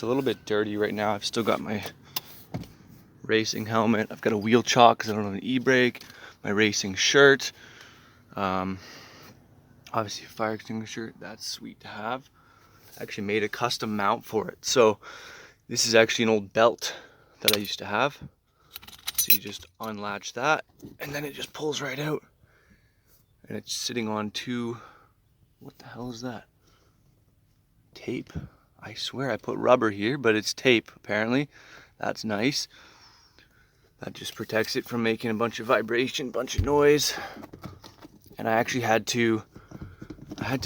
It's a little bit dirty right now. I've still got my racing helmet. I've got a wheel chalk because I don't have an e-brake. My racing shirt. Obviously a fire extinguisher. That's sweet to have. I actually made a custom mount for it. So this is actually an old belt that I used to have. So you just unlatch that and then it just pulls right out. And it's sitting on two, what the hell is that? Tape. I swear I put rubber here, but it's tape apparently. That's nice. That just protects it from making a bunch of vibration, bunch of noise. And I actually had to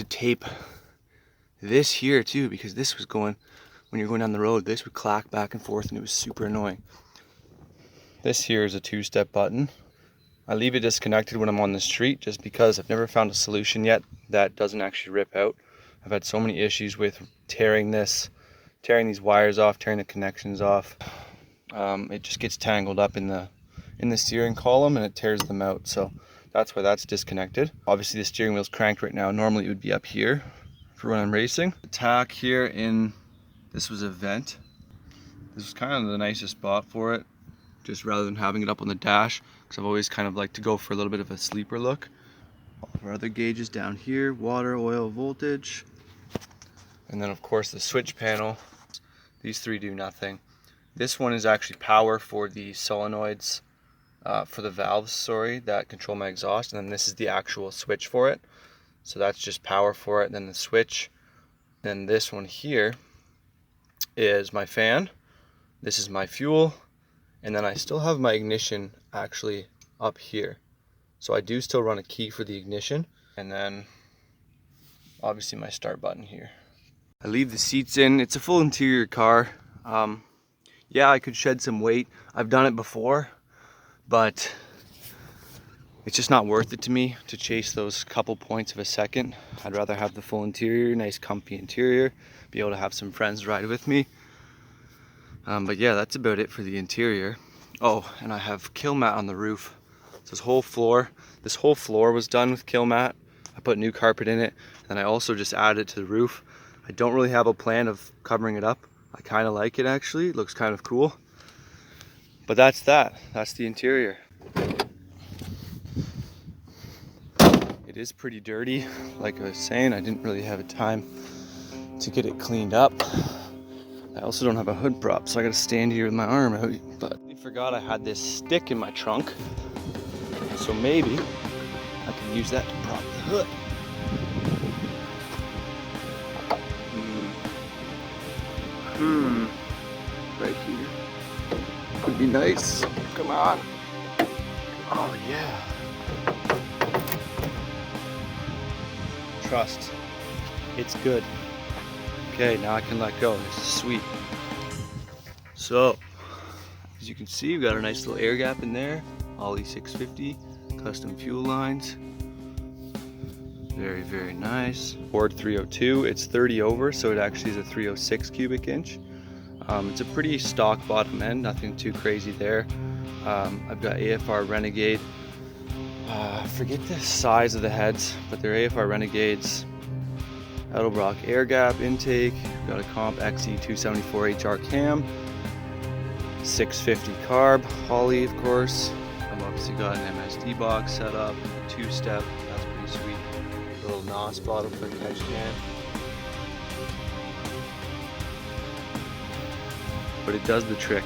tape this here too, because this was going, when you're going down the road, this would clack back and forth and it was super annoying. This here is a 2-step button. I leave it disconnected when I'm on the street just because I've never found a solution yet that doesn't actually rip out. I've had so many issues with tearing these wires off, tearing the connections off. It just gets tangled up in the steering column and it tears them out. So that's why that's disconnected. Obviously the steering wheel's cranked right now. Normally it would be up here for when I'm racing. The tack here this was a vent. This was kind of the nicest spot for it, just rather than having it up on the dash, because I've always kind of liked to go for a little bit of a sleeper look. All of our other gauges down here, water, oil, voltage. And then of course the switch panel. These three do nothing. This one is actually power for the solenoids, for the valves, sorry, that control my exhaust. And then this is the actual switch for it. So that's just power for it, then the switch. Then this one here is my fan. This is my fuel. And then I still have my ignition actually up here. So I do still run a key for the ignition. And then obviously my start button here. I leave the seats in. It's a full interior car. Yeah, I could shed some weight. I've done it before, but it's just not worth it to me to chase those couple points of a second. I'd rather have the full interior, nice comfy interior, be able to have some friends ride with me. But yeah, that's about it for the interior. Oh, and I have kill mat on the roof. So this whole floor was done with kill mat. I put new carpet in it, and I also just added it to the roof. I don't really have a plan of covering it up. I kind of like it actually. It looks kind of cool. But that's the interior. It is pretty dirty. Like I was saying, I didn't really have a time to get it cleaned up. I also don't have a hood prop, so I gotta stand here with my arm out. But I forgot I had this stick in my trunk. So maybe I can use that to prop the hood. Right here. Would be nice. Come on. Oh yeah. Trust. It's good. Okay, now I can let go. This is sweet. So, as you can see, we've got a nice little air gap in there. Ollie 650, custom fuel lines. Very, very nice. Ford 302, it's 30 over, so it actually is a 306 cubic inch. It's a pretty stock bottom end, nothing too crazy there. I've got AFR Renegade. I forget the size of the heads, but they're AFR Renegades. Edelbrock air gap intake. Got a Comp XE 274 HR cam. 650 carb, Holly of course. I've obviously got an MSD box set up, 2-step, that's pretty sweet. A little NOS bottle for the catch can. But it does the trick.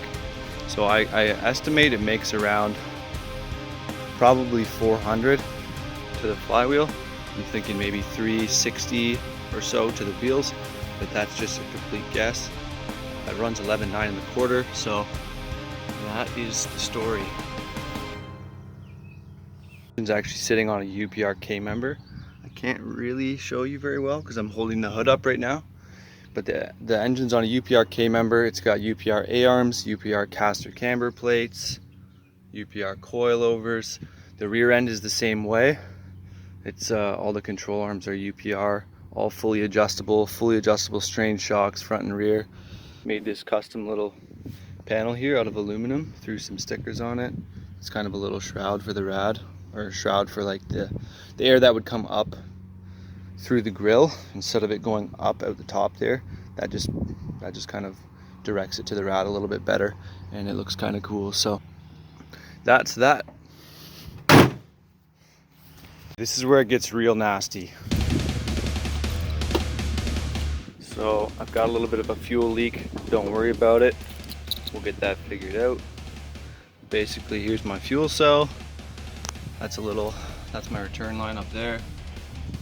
So I estimate it makes around probably 400 to the flywheel. I'm thinking maybe 360 or so to the wheels, but that's just a complete guess. That runs 11.9 1/4, so that is the story. It's actually sitting on a UPR K member. I can't really show you very well because I'm holding the hood up right now. But the engine's on a UPR K member. It's got UPR A-arms, UPR caster camber plates, UPR coilovers. The rear end is the same way. It's all the control arms are UPR, all fully adjustable strain shocks front and rear. Made this custom little panel here out of aluminum, threw some stickers on it. It's kind of a little shroud for the rad, or shroud for like the air that would come up through the grill instead of it going up out the top there. That just kind of directs it to the rad a little bit better, and it looks kind of cool. So that's that. This is where it gets real nasty. So I've got a little bit of a fuel leak. Don't worry about it. We'll get that figured out. Basically, here's my fuel cell. That's my return line up there.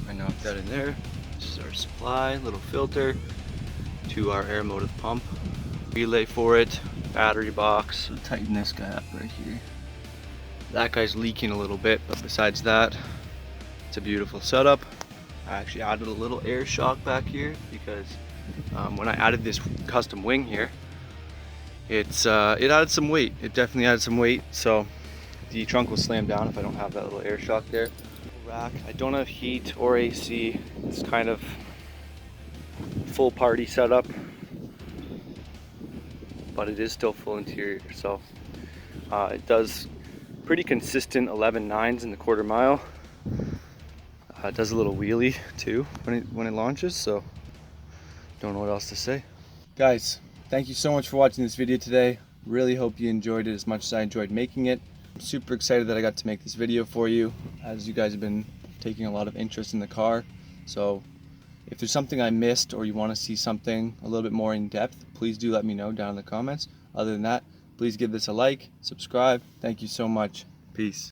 I knocked that in there. This is our supply, little filter to our air motive pump. Relay for it, battery box. So tighten this guy up right here. That guy's leaking a little bit, but besides that, it's a beautiful setup. I actually added a little air shock back here because when I added this custom wing here, it added some weight. It definitely added some weight, so the trunk will slam down if I don't have that little air shock there. Rack. I don't have heat or AC. It's kind of full party setup, but it is still full interior. So it does pretty consistent 11.9s in the quarter mile. It does a little wheelie too when it launches, so don't know what else to say. Guys, thank you so much for watching this video today. Really hope you enjoyed it as much as I enjoyed making it. I'm super excited that I got to make this video for you, as you guys have been taking a lot of interest in the car. So if there's something I missed or you want to see something a little bit more in depth, please do let me know down in the comments. Other than that, please give this a like, subscribe. Thank you so much. Peace.